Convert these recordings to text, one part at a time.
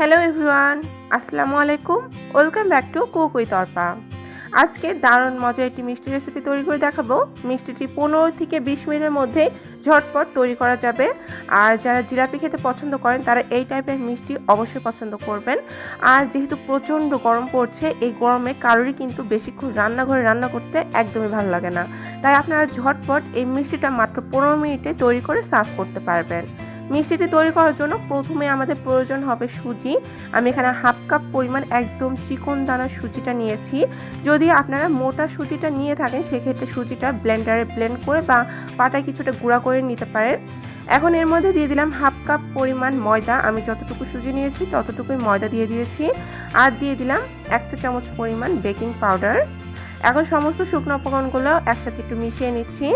Hello everyone, আসসালামু আলাইকুম। Welcome back to cook with Arpa. আজকে দারুণ মজার একটি মিষ্টি রেসিপি তৈরি করে দেখাবো। মিষ্টিটি 15 থেকে 20 মিনিটের মধ্যে ঝটপট তৈরি করা যাবে। আর যারা জিলাপি খেতে পছন্দ করেন তারা এই টাইপের মিষ্টি অবশ্যই পছন্দ করবেন। আর যেহেতু প্রচণ্ড গরম পড়ছে, এই গরমে কারোরই কিন্তু বেশিক্ষণ রান্নাঘরে রান্না করতে একদমই ভালো লাগে না। তাই আপনারা ঝটপট এই মিষ্টিটা মাত্র 15 মিনিটে তৈরি করে সার্ভ করতে পারবেন। মিষ্টিটি তৈরি করার জন্য প্রথমে আমাদের প্রয়োজন হবে সুজি। আমি এখানে হাফ কাপ পরিমাণ একদম চিকন দানা সুজিটা নিয়েছি। যদি আপনারা মোটা সুজিটা নিয়ে থাকেন সেক্ষেত্রে সুজিটা ব্লেন্ডারে ব্লেন্ড করে বা পাটায় কিছুটা গুঁড়া করে নিতে পারেন। এখন এর মধ্যে দিয়ে দিলাম হাফ কাপ পরিমাণ ময়দা। আমি যতটুকু সুজি নিয়েছি ততটুকুই ময়দা দিয়ে দিয়েছি। আর দিয়ে দিলাম 1 চা চামচ পরিমাণ বেকিং পাউডার। এখন সমস্ত শুকনো উপকরণগুলো একসাথে একটু মিশিয়ে নিচ্ছি।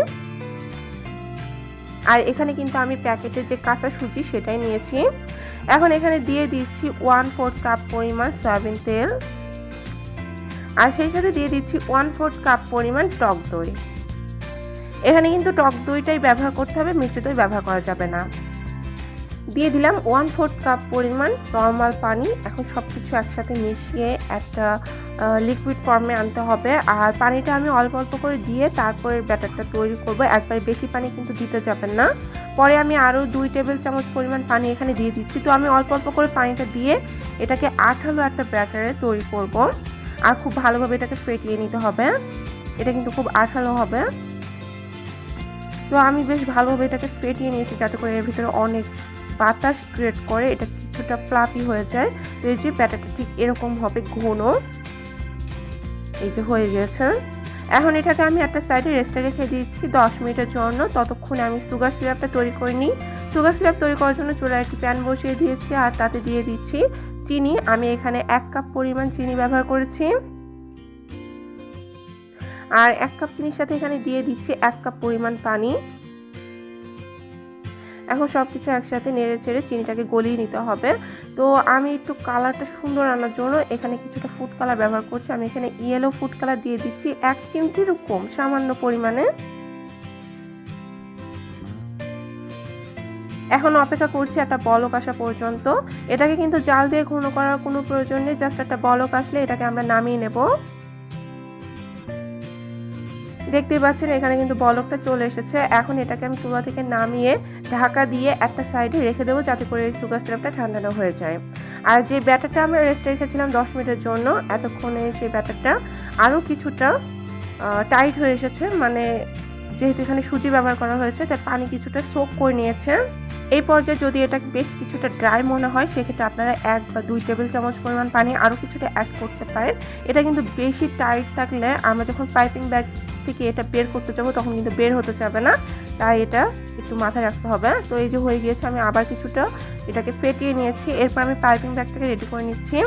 আর এখানে কিন্তু আমি প্যাকেটে যে কাঁচা সুজি সেটাই নিয়েছি। এখন এখানে দিয়ে দিচ্ছি 1/4 কাপ পরিমাণ সয়াবিন তেল। আর সেই সাথে দিয়ে দিচ্ছি 1/4 কাপ পরিমাণ টক দই। এখানে কিন্তু টক দইটাই ব্যবহার করতে হবে, মিষ্টি দই ব্যবহার করা যাবে না। দিয়ে দিলাম 1/4 কাপ পরিমাণ নর্মাল পানি। এখন সব কিছু একসাথে মিশিয়ে একটা লিকুইড ফর্মে আনতে হবে। আর পানিটা আমি অল্প অল্প করে দিয়ে তারপরে ব্যাটারটা তৈরি করব। একবার বেশি পানি কিন্তু দিতে যাবেন না। পরে আমি আরও 2 টেবিল চামচ পরিমাণ পানি এখানে দিয়ে দিচ্ছি। তো আমি অল্প অল্প করে পানিটা দিয়ে এটাকে আঠালো একটা ব্যাটারে তৈরি করব। আর খুব ভালোভাবে এটাকে ফেটিয়ে নিতে হবে। এটা কিন্তু খুব আঠালো হবে। তো আমি বেশ ভালোভাবে এটাকে ফেটিয়ে নিয়েছি যাতে করে এর ভিতরে অনেক বাতাস ক্রিয়েট করে এটা কিছুটা ফ্লাফি হয়ে যায়। তো এই যে ব্যাটারটা ঠিক এরকম হবে, ঘন। এই যে হয়ে গেছে। এখন এটাকে আমি একটা সাইডে রেস্টে রেখে দিচ্ছি 10 মিনিটের জন্য। ততক্ষণে আমি সুগার সিরাপটা তৈরি করে নিই। সুগার সিরাপ তৈরি করার জন্য চুলায় একটি প্যান বসিয়ে দিয়েছি আর তাতে দিয়ে দিচ্ছি চিনি। আমি এখানে 1 কাপ পরিমাণ চিনি ব্যবহার করেছি। আর 1 কাপ চিনির সাথে এখানে দিয়ে দিচ্ছি 1 কাপ পরিমাণ পানি। এখন সব কিছু একসাথে নেড়ে চেড়ে চিনিটাকে গলিয়ে নিতে হবে। তো আমি একটু কালারটা সুন্দর আনার জন্য এখানে কিছুটা ফুড কালার ব্যবহার করছি। আমি এখানে ইয়েলো ফুড কালার দিয়ে দিচ্ছি 1 চিমটির কম, সামান্য পরিমাণে। এখন অপেক্ষা করছি একটা বলক আসা পর্যন্ত। এটাকে কিন্তু জাল দিয়ে ঘন করার কোনো প্রয়োজন নেই, জাস্ট একটা বলক আসলে এটাকে আমরা নামিয়ে নেব। দেখতেই পাচ্ছেন এখানে কিন্তু বলকটা চলে এসেছে। এখন এটাকে আমি চুলা থেকে নামিয়ে ঢাকা দিয়ে একটা সাইডে রেখে দেবো যাতে করে এই সুগার সিরাপটা ঠান্ডা হয়ে যায়। আর যে ব্যাটারটা আমরা রেস্টে রেখেছিলাম 10 মিনিটের জন্য, এতক্ষণে সেই ব্যাটারটা আরও কিছুটা টাইট হয়ে এসেছে। মানে যেহেতু এখানে সুজি ব্যবহার করা হয়েছে তাই পানি কিছুটা সোক করে নিয়েছে। এই পর্যায়ে যদি এটা বেশ কিছুটা ড্রাই মনে হয় সেক্ষেত্রে আপনারা 1 বা 2 টেবিল চামচ পরিমাণ পানি আরও কিছুটা অ্যাড করতে পারেন। এটা কিন্তু বেশি টাইট থাকলে আমরা যখন পাইপিং ব্যাগ থেকে এটা বের করতে যাবো তখন কিন্তু বের হতে যাবে না, তাই এটা একটু মাথায় রাখতে হবে। তো এই যে হয়ে গিয়েছে, আমি আবার কিছুটা এটাকে ফেটিয়ে নিয়েছি। এরপর আমি পাইপিং ব্যাগটাকে রেডি করে নিচ্ছি।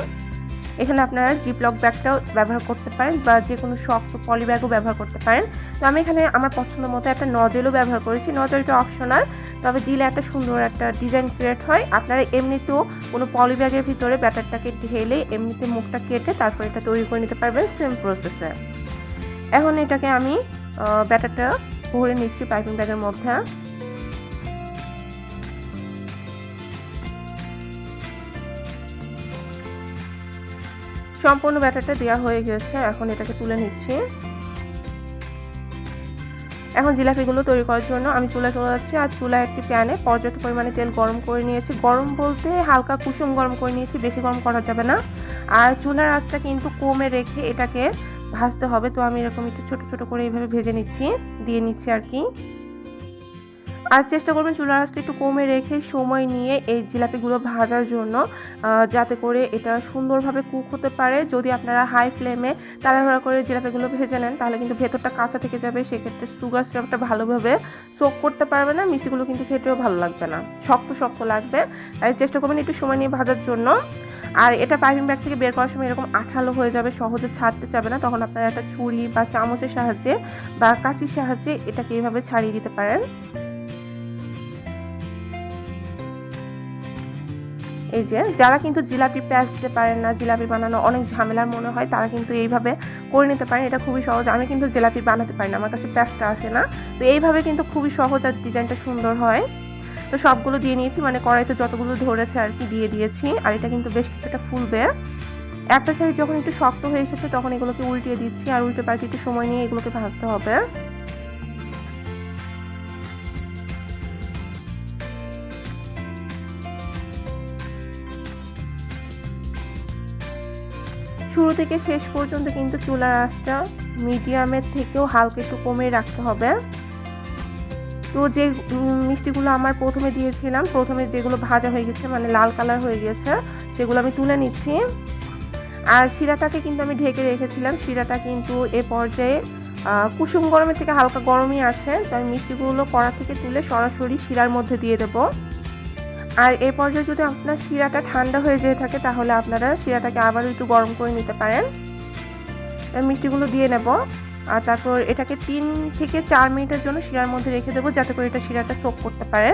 এখানে আপনারা জিপলক ব্যাগটাও ব্যবহার করতে পারেন বা যে কোনো শক্ত পলি ব্যাগও ব্যবহার করতে পারেন। তো আমি এখানে আমার পছন্দ মতো একটা নজেলও ব্যবহার করেছি। নজেলটা অপশনাল, তবে দিলে একটা সুন্দর একটা ডিজাইন ক্রিয়েট হয়। আপনারা এমনিতেও কোনো পলি ব্যাগের ভিতরে ব্যাটারটাকে ঢেলে এমনিতে মুখটা কেটে তারপর এটা তৈরি করে নিতে পারবেন সেম প্রসেসে। এখন এটাকে আমি ব্যাটারটা ভরে নিচ্ছি পাইপিং ব্যাগের মধ্যে। সম্পূর্ণ ব্যাটারটা দেওয়া হয়ে গেছে। এখন এটাকে তুলে নিচ্ছি। এখন জিলাপিগুলো তৈরি করার জন্য আমি চুলায় চলে যাচ্ছি। আর চুলায় একটি প্যানে পর্যাপ্ত পরিমাণে তেল গরম করে নিয়েছি। গরম বলতে হালকা কুসুম গরম করে নিয়েছি, বেশি গরম করা যাবে না। আর চুলার আঁচটা কিন্তু কমে রেখে এটাকে ভাজতে হবে। তো আমি এরকম একটু ছোট ছোট করে এইভাবে ভেজে নিচ্ছি, দিয়ে নিচ্ছি আর কি। আর চেষ্টা করবেন চুলার আঁচটা একটু কমে রেখে সময় নিয়ে এই জিলাপিগুলো ভাজার জন্য, যাতে করে এটা সুন্দরভাবে কুক হতে পারে। যদি আপনারা হাই ফ্লেমে তাড়াহুড়া করে জিলাপিগুলো ভেজে নেন তাহলে কিন্তু ভেতরটা কাঁচা থেকে যাবে, সেক্ষেত্রে সুগার সিরাপটা ভালোভাবে সোক করতে পারবে না, মিষ্টিগুলো কিন্তু খেতেও ভালো লাগবে না, শক্ত শক্ত লাগবে। তাই চেষ্টা করবেন একটু সময় নিয়ে ভাজার জন্য। আর এটা পাইপিং ব্যাগ থেকে বের করার সময় এরকম আঠালো হয়ে যাবে, সহজে ছাড়তে যাবে না। তখন আপনারা একটা ছুরি বা চামচের সাহায্যে বা কাঁচির সাহায্যে এটাকে এইভাবে ছাড়িয়ে দিতে পারেন। এই যে যারা কিন্তু জিলাপি প্যাঁচ দিতে পারেন না, জিলাপি বানানো অনেক ঝামেলার মনে হয়, তারা কিন্তু এইভাবে করে নিতে পারেন। এটা খুবই সহজ। আমি কিন্তু জিলাপি বানাতে পারি না, আমার কাছে প্যাঁচটা আসে না। তো এইভাবে কিন্তু খুবই সহজ আর ডিজাইনটা সুন্দর হয়। তো সবগুলো দিয়ে নিয়েছি, মানে কড়াইতে যতগুলো ধরেছে আর কি দিয়ে দিয়েছি। আর এটা কিন্তু বেশ কিছুটা ফুলবে। একটা সাইড যখন একটু শক্ত হয়ে এসেছে তখন এগুলোকে উল্টিয়ে দিচ্ছি, আর উল্টে পাল্টে একটু সময় নিয়ে এগুলোকে ভাজতে হবে। শুরু থেকে শেষ পর্যন্ত কিন্তু চুলার আঁচটা মিডিয়ামের থেকেও হালকা একটু কমে রাখতে হবে। তো যে মিষ্টিগুলো আমার প্রথমে দিয়েছিলাম, প্রথমে যেগুলো ভাজা হয়ে গেছে মানে লাল কালার হয়ে গেছে, সেগুলো আমি তুলে নিচ্ছি। আর শিরাটাকে কিন্তু আমি ঢেকে রেখেছিলাম, শিরাটা কিন্তু এ পর্যায়ে কুসুম গরমের থেকে হালকা গরমই আছে। তো আমি মিষ্টিগুলো কড়া থেকে তুলে সরাসরি শিরার মধ্যে দিয়ে দেব। আর এই পর্যায়ে যদি আপনার শিরাটা ঠান্ডা হয়ে যেয়ে থাকে তাহলে আপনারা শিরাটাকে আবারও একটু গরম করে নিতে পারেন। মিষ্টিগুলো দিয়ে নেব, আর তারপর এটাকে 3 থেকে 4 মিনিটের জন্য শিরার মধ্যে রেখে দেবো, যাতে করে এটা শিরাটা সোক করতে পারে।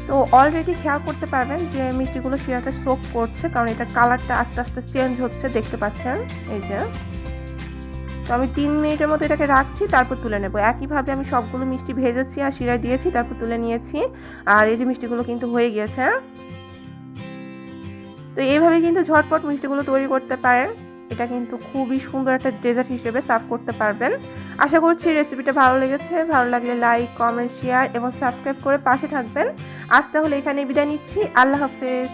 তো অলরেডি খেয়াল করতে পারবেন যে মিষ্টিগুলো শিরাটা সোক করছে, কারণ এটা কালারটা আস্তে আস্তে চেঞ্জ হচ্ছে, দেখতে পাচ্ছেন এই যে। তো আমি 3 মিনিটের মতো এটাকে রাখছি, তারপর তুলে নেব। একইভাবে আমি সবগুলো মিষ্টি ভেজেছি আর শিরায় দিয়েছি, তারপর তুলে নিয়েছি। আর এই যে মিষ্টিগুলো কিন্তু হয়ে গিয়েছে। তো এইভাবে কিন্তু ঝটপট মিষ্টিগুলো তৈরি করতে পারেন। এটা কিন্তু খুবই সুন্দর একটা ডেজার্ট হিসেবে সার্ভ করতে পারবেন। আশা করছি রেসিপিটা ভালো লেগেছে। ভালো লাগলে লাইক, কমেন্ট, শেয়ার এবং সাবস্ক্রাইব করে পাশে থাকবেন। আজ তাহলে এখানে বিদায় নিচ্ছি। আল্লাহ হাফেজ।